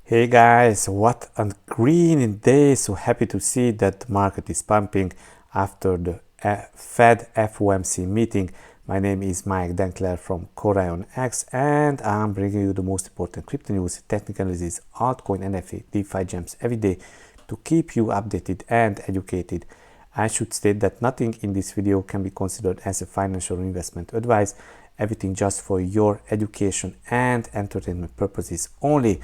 Hey guys, what a green day. So happy to see that the market is pumping after the Fed FOMC meeting. My name is Mike Denkler from CorionX and I'm bringing you the most important crypto news, technical analysis, altcoin, NFT, DeFi gems every day to keep you updated and educated. I should state that nothing in this video can be considered as a financial investment advice. Everything just for your education and entertainment purposes only.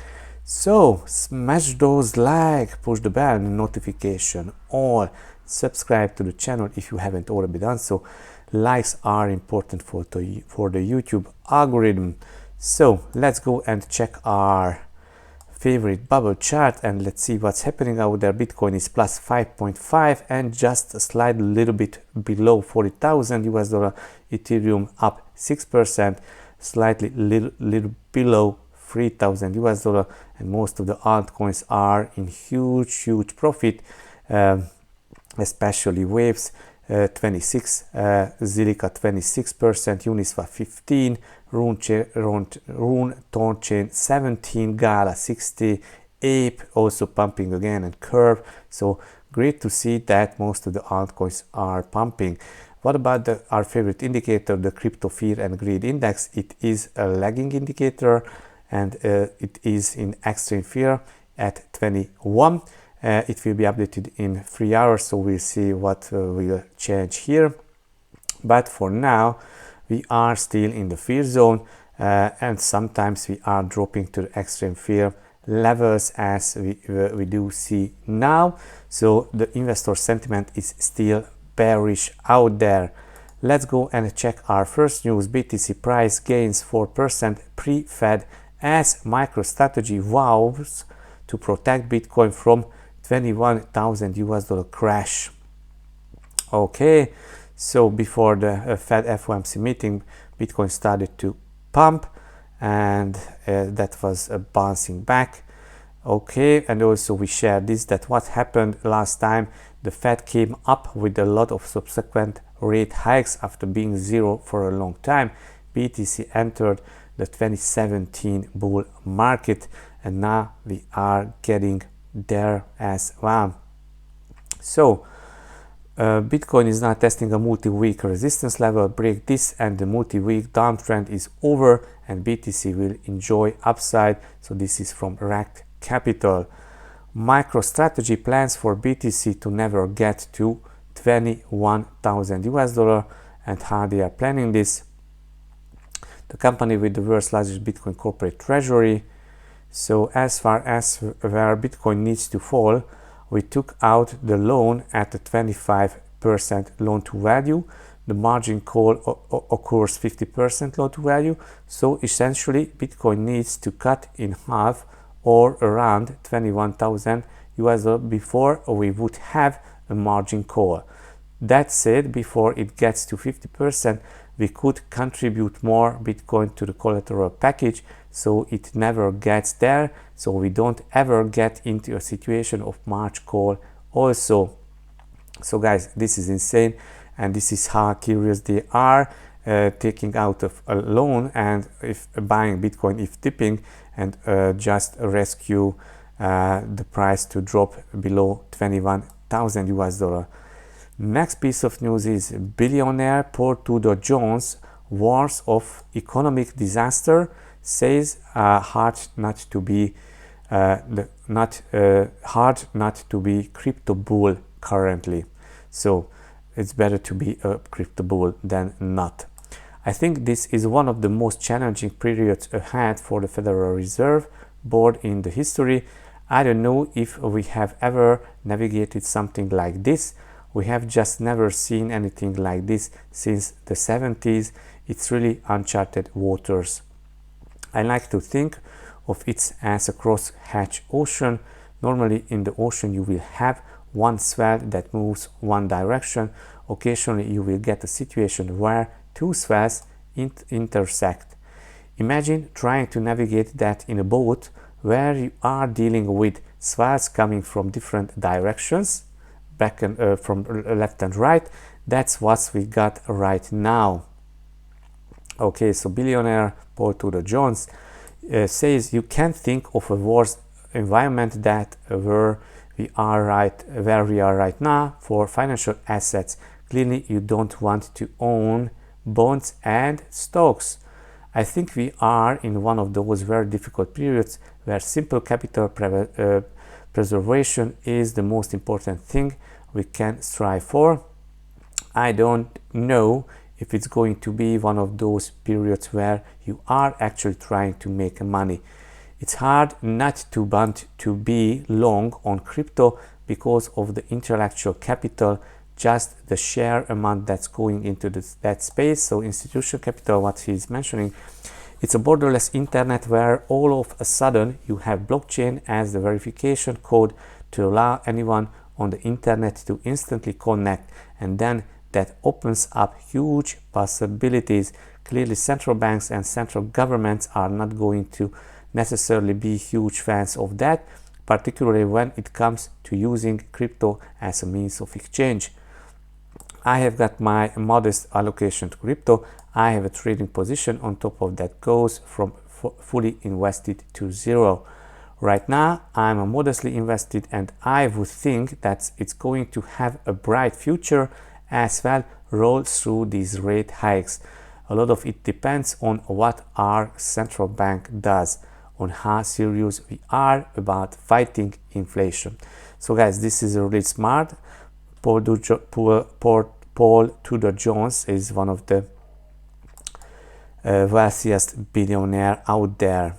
So smash those like, push the bell notification, or subscribe to the channel if you haven't already done so. Likes are important for the YouTube algorithm. So let's go and check our favorite bubble chart and let's see what's happening out there. Bitcoin is plus 5.5 and just a slight little bit below 40,000 US dollar. Ethereum up 6%, slightly little below 3,000 US dollar, and most of the altcoins are in huge profit, especially Waves 26, Zilliqa 26%, Uniswap 15, Rune Thorchain 17, Gala 60, Ape also pumping again, and Curve. So great to see that most of the altcoins are pumping. What about our favorite indicator, the Crypto Fear and Greed Index? It is a lagging indicator and it is in extreme fear at 21. It will be updated in 3 hours, so we'll see what will change here. But for now, we are still in the fear zone, and sometimes we are dropping to the extreme fear levels as we do see now. So the investor sentiment is still bearish out there. Let's go and check our first news. BTC price gains 4% pre-Fed as MicroStrategy vows to protect Bitcoin from 21,000 US dollar crash. Okay, so before the Fed FOMC meeting, Bitcoin started to pump and that was bouncing back. Okay, and also we shared this, that what happened last time, the Fed came up with a lot of subsequent rate hikes after being zero for a long time. BTC entered the 2017 bull market and now we are getting there as well. So Bitcoin is now testing a multi-week resistance level. Break this and the multi-week downtrend is over and BTC will enjoy upside. So this is from Racked Capital. MicroStrategy plans for BTC to never get to 21,000 US dollar, and how they are planning this. The company with the world's largest Bitcoin corporate treasury. So as far as where Bitcoin needs to fall, we took out the loan at a 25% loan to value. The margin call occurs 50% loan to value. So essentially Bitcoin needs to cut in half or around 21,000 US dollar before we would have a margin call. That said, before it gets to 50%, we could contribute more Bitcoin to the collateral package, so it never gets there, so we don't ever get into a situation of margin call also. So guys, this is insane, and this is how curious they are, taking out of a loan and if buying Bitcoin if dipping, and just rescue the price to drop below 21,000 US dollar. Next piece of news is billionaire Tudor warns of economic disaster, says hard not to be crypto bull currently. So it's better to be a crypto bull than not. I think this is one of the most challenging periods ahead for the Federal Reserve Board in the history. I don't know if we have ever navigated something like this. We have just never seen anything like this since the 70s. It's really uncharted waters. I like to think of it as a cross-hatch ocean. Normally in the ocean you will have one swell that moves one direction. Occasionally you will get a situation where two swells intersect. Imagine trying to navigate that in a boat where you are dealing with swells coming from different directions, back and from left and right. That's what we got right now. Okay, so billionaire Tudor says you can't think of a worse environment that where we are right now for financial assets. Clearly, you don't want to own bonds and stocks. I think we are in one of those very difficult periods where simple capital preservation is the most important thing we can strive for. I don't know if it's going to be one of those periods where you are actually trying to make money. It's hard not to want to be long on crypto because of the intellectual capital, just the sheer amount that's going into that space. So institutional capital, what he's mentioning, it's a borderless internet where all of a sudden you have blockchain as the verification code to allow anyone on the internet to instantly connect, and then that opens up huge possibilities. Clearly, central banks and central governments are not going to necessarily be huge fans of that, particularly when it comes to using crypto as a means of exchange. I have got my modest allocation to crypto. I have a trading position on top of that goes from fully invested to zero. Right now, I'm modestly invested, and I would think that it's going to have a bright future as well roll through these rate hikes. A lot of it depends on what our central bank does, on how serious we are about fighting inflation. So guys, this is really smart. Paul Tudor Jones is one of the wealthiest billionaire out there.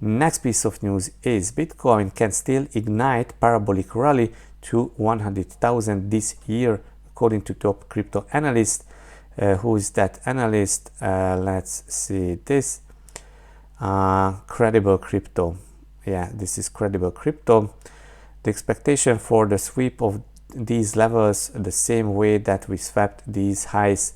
Next piece of news is Bitcoin can still ignite parabolic rally to 100,000 this year, according to top crypto analyst. Who is that analyst? Let's see this. Credible Crypto. Yeah, this is Credible Crypto. The expectation for the sweep of these levels the same way that we swept these highs,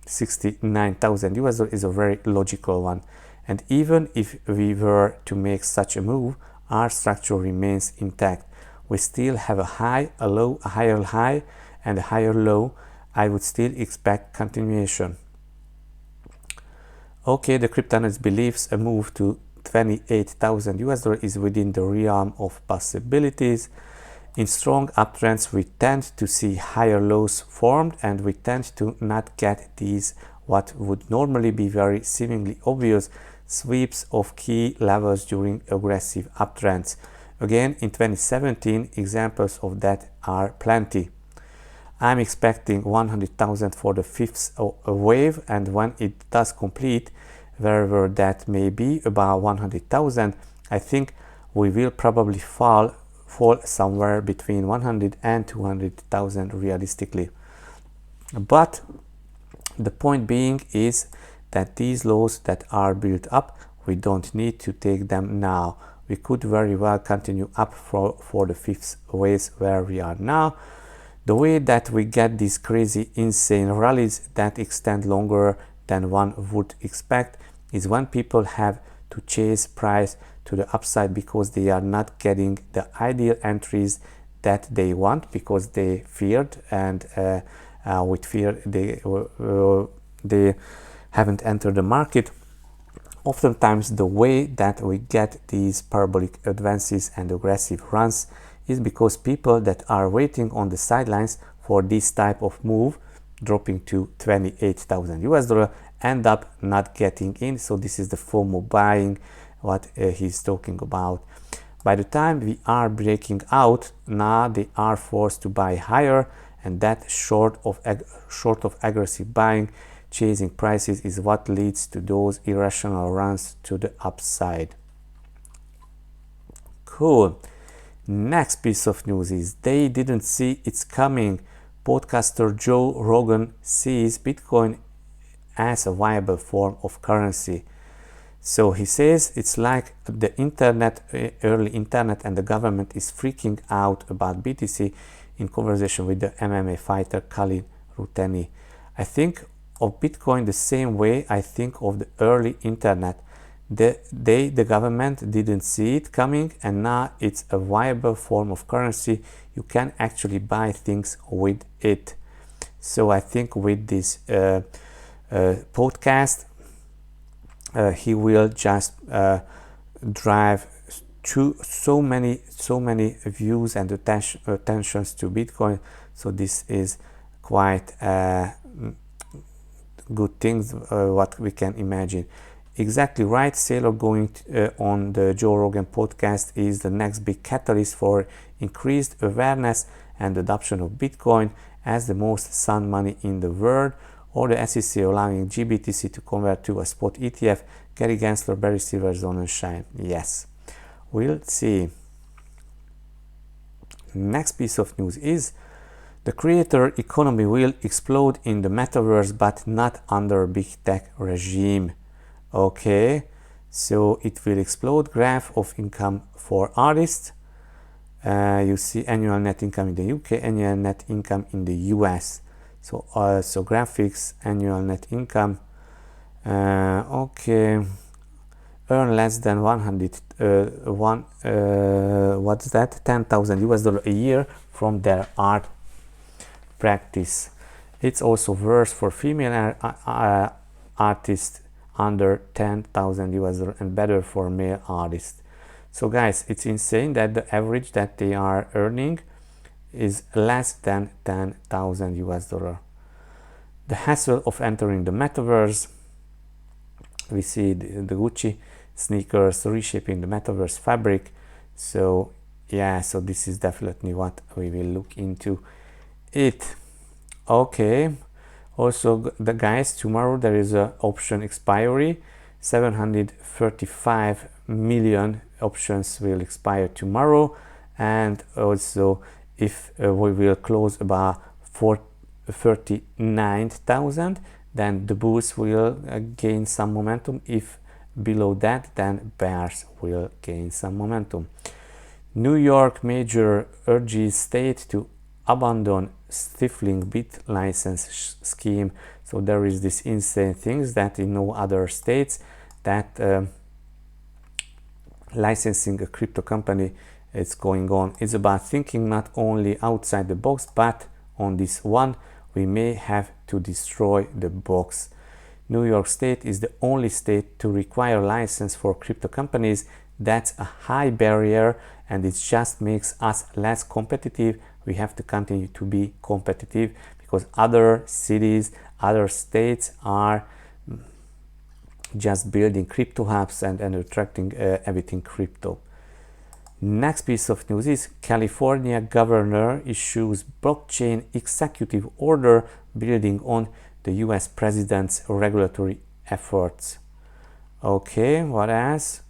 69,000 US dollars, is a very logical one. And even if we were to make such a move, our structure remains intact. We still have a high, a low, a higher high, and a higher low. I would still expect continuation. Okay, the crypto analyst believes a move to 28,000 US dollars is within the realm of possibilities. In strong uptrends, we tend to see higher lows formed, and we tend to not get these what would normally be very seemingly obvious sweeps of key levels during aggressive uptrends. Again, in 2017, examples of that are plenty. I'm expecting 100,000 for the fifth wave, and when it does complete, wherever that may be, about 100,000, I think we will probably fall somewhere between 100 and 200,000 realistically. But the point being is that these lows that are built up, we don't need to take them now. We could very well continue up for the fifth wave where we are now. The way that we get these crazy, insane rallies that extend longer than one would expect is when people have to chase price to the upside because they are not getting the ideal entries that they want because they feared, and with fear they haven't entered the market. Oftentimes the way that we get these parabolic advances and aggressive runs is because people that are waiting on the sidelines for this type of move, dropping to 28,000 US dollar, end up not getting in. So this is the FOMO buying, what he's talking about. By the time we are breaking out, now they are forced to buy higher, and that short of aggressive buying, chasing prices, is what leads to those irrational runs to the upside. Cool. Next piece of news is they didn't see it's coming. Podcaster Joe Rogan sees Bitcoin as a viable form of currency. So he says it's like the internet, early internet, and the government is freaking out about BTC in conversation with the MMA fighter Khalid Routeni. I think of Bitcoin the same way I think of the early internet. The government didn't see it coming, and now it's a viable form of currency. You can actually buy things with it. So I think with this podcast, he will just drive so many views and attentions to Bitcoin, so this is quite good things what we can imagine. Exactly right. Saylor going on the Joe Rogan podcast is the next big catalyst for increased awareness and adoption of Bitcoin as the most sound money in the world, or the SEC allowing GBTC to convert to a spot ETF. Gary Gensler, Barry Silver's on and shine. Yes, we'll see. Next piece of news is the creator economy will explode in the metaverse, but not under big tech regime. Okay, so it will explode. Graph of income for artists. You see annual net income in the UK, annual net income in the US. So graphics, annual net income. Okay, earn less than 10,000 US dollar a year from their art practice. It's also worse for female artists under 10,000 US dollar and better for male artists. So guys, it's insane that the average that they are earning is less than 10,000 US dollar. The hassle of entering the metaverse. We see the Gucci sneakers reshaping the metaverse fabric. So yeah, so this is definitely what we will look into it. Okay, also the guys, tomorrow there is a option expiry. 735 million options will expire tomorrow, and also if we will close about 39,000, then the bulls will gain some momentum. If below that, then bears will gain some momentum. New York major urges state to abandon stifling bit license scheme. So there is this insane things that in no other states that licensing a crypto company is going on. It's about thinking not only outside the box, but on this one we may have to destroy the box. New York State is the only state to require license for crypto companies. That's a high barrier, and it just makes us less competitive. We have to continue to be competitive because other cities, other states are just building crypto hubs and attracting everything crypto. Next piece of news is California governor issues blockchain executive order building on the US president's regulatory efforts. Okay, what else?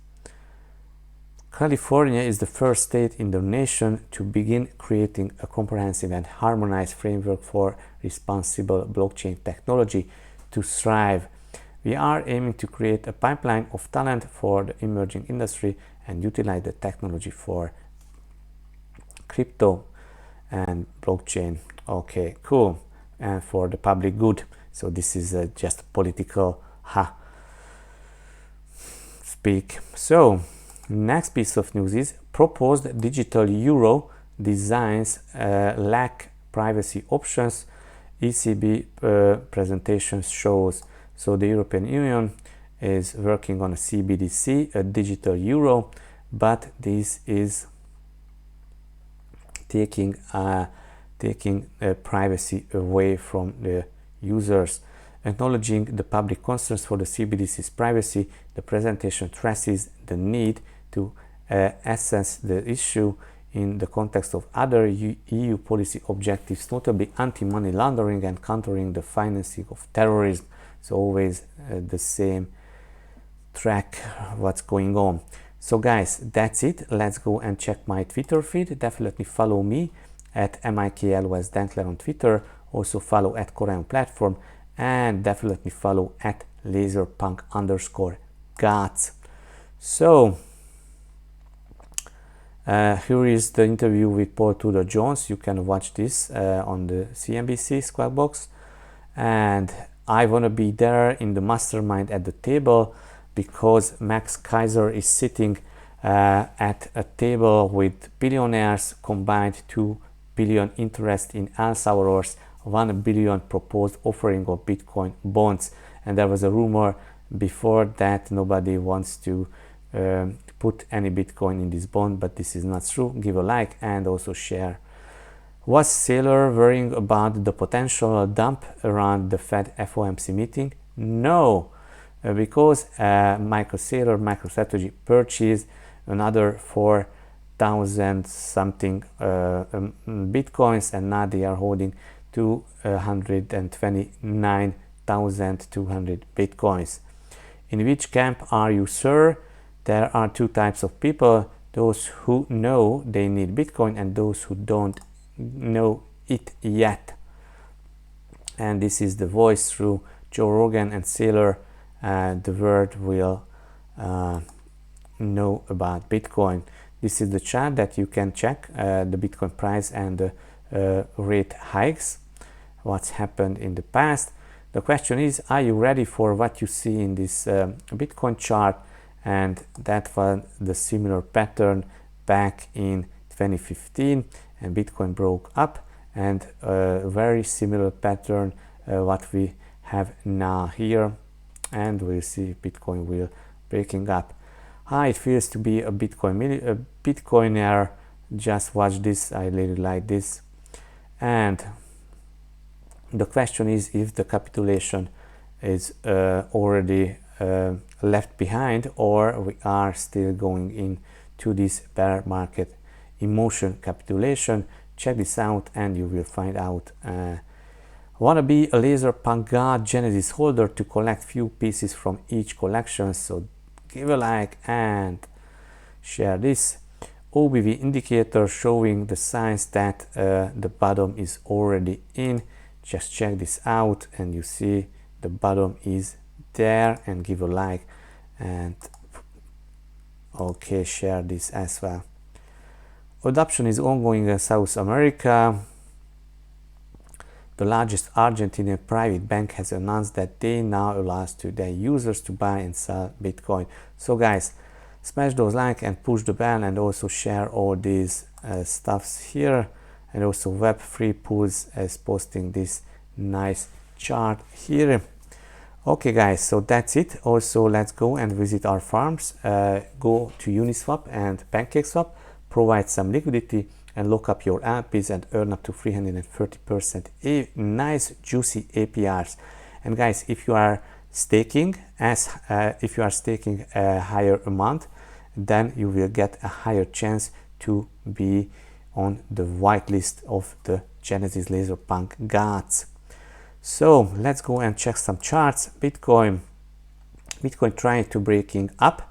California is the first state in the nation to begin creating a comprehensive and harmonized framework for responsible blockchain technology to thrive. We are aiming to create a pipeline of talent for the emerging industry and utilize the technology for crypto and blockchain. Okay, cool. And for the public good. So this is just political speak. So next piece of news is proposed digital euro designs lack privacy options. ECB presentation shows. So the European Union is working on a CBDC, a digital euro, but this is taking privacy away from the users. Acknowledging the public concerns for the CBDC's privacy, the presentation stresses the need to assess the issue in the context of other EU policy objectives, notably anti-money laundering and countering the financing of terrorism. So always the same track what's going on. So guys, that's it. Let's go and check my Twitter feed. Definitely follow me at MIKLOSDankler on Twitter. Also follow at Corion Platform, and definitely follow at laserpunk_gods. So here is the interview with Paul Tudor Jones. You can watch this on the CNBC Squawk Box, and I want to be there in the mastermind at the table because Max Kaiser is sitting at a table with billionaires, combined 2 billion interest in El Salvador's 1 billion proposed offering of Bitcoin bonds. And there was a rumor before that nobody wants to put any Bitcoin in this bond, but this is not true. Give a like and also share. Was Saylor worrying about the potential dump around the Fed FOMC meeting? No, because Michael Saylor, MicroStrategy, purchased another 4,000 something Bitcoins, and now they are holding 229,200 Bitcoins. In which camp are you, sir? There are two types of people: those who know they need Bitcoin and those who don't know it yet. And this is the voice through Joe Rogan and Saylor. The world will know about Bitcoin. This is the chart that you can check the Bitcoin price and the rate hikes, what's happened in the past. The question is, are you ready for what you see in this Bitcoin chart? And that was the similar pattern back in 2015, and Bitcoin broke up, and a very similar pattern what we have now here, and we'll see Bitcoin will breaking up. How it feels to be a Bitcoiner. Just watch this, I really like this. And the question is if the capitulation is already left behind, or we are still going into this bear market emotion capitulation. Check this out and you will find out. Want to be a Laserpunk God Genesis holder to collect few pieces from each collection, so give a like and share this. OBV indicator showing the signs that the bottom is already in. Just check this out and you see the bottom is there, and give a like and okay, share this as well. Adoption is ongoing in South America. The largest Argentinian private bank has announced that they now allow their users to buy and sell Bitcoin. So guys, smash those like and push the bell, and also share all these stuffs here. And also Web3 Pools is posting this nice chart here. Okay guys, so that's it. Also let's go and visit our farms. Go to Uniswap and PancakeSwap, provide some liquidity and lock up your LPs and earn up to 330% nice juicy APRs. And guys, if you are staking a higher amount, then you will get a higher chance to be on the whitelist of the Genesis Laserpunk gods. So let's go and check some charts. Bitcoin trying to breaking up.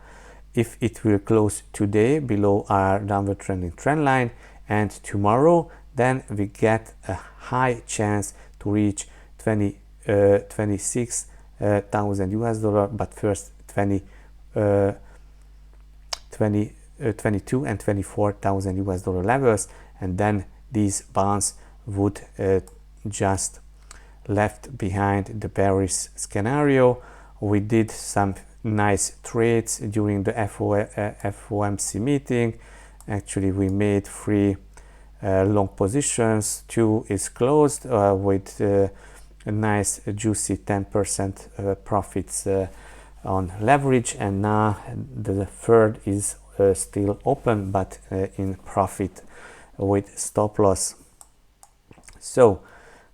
If it will close today below our downward trending trend line, and tomorrow, then we get a high chance to reach 26,000 US dollar, but first 22 and 24,000 US dollar levels, and then these bonds would just left behind the bearish scenario. We did some nice trades during the FOMC meeting. Actually, we made 3 long positions. 2 is closed with a nice juicy 10% profits on leverage, and now the third is still open but in profit with stop loss. So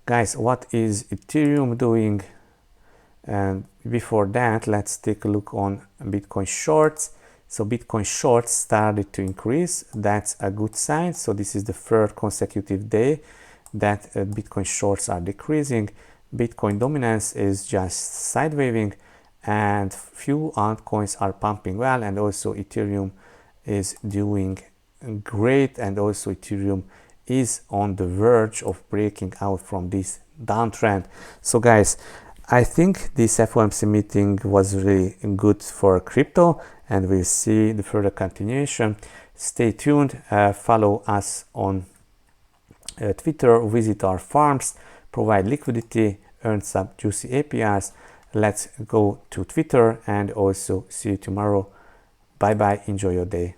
guys, what is Ethereum doing? And before that, let's take a look on Bitcoin shorts. So Bitcoin shorts started to increase. That's a good sign. So this is the third consecutive day that Bitcoin shorts are decreasing. Bitcoin dominance is just sidewaving, and few altcoins are pumping well, and also Ethereum is doing great, and also Ethereum is on the verge of breaking out from this downtrend. So guys, I think this FOMC meeting was really good for crypto, and we'll see the further continuation. Stay tuned, follow us on Twitter, visit our farms, provide liquidity, earn some juicy APIs. Let's go to Twitter, and also see you tomorrow. Bye bye, enjoy your day.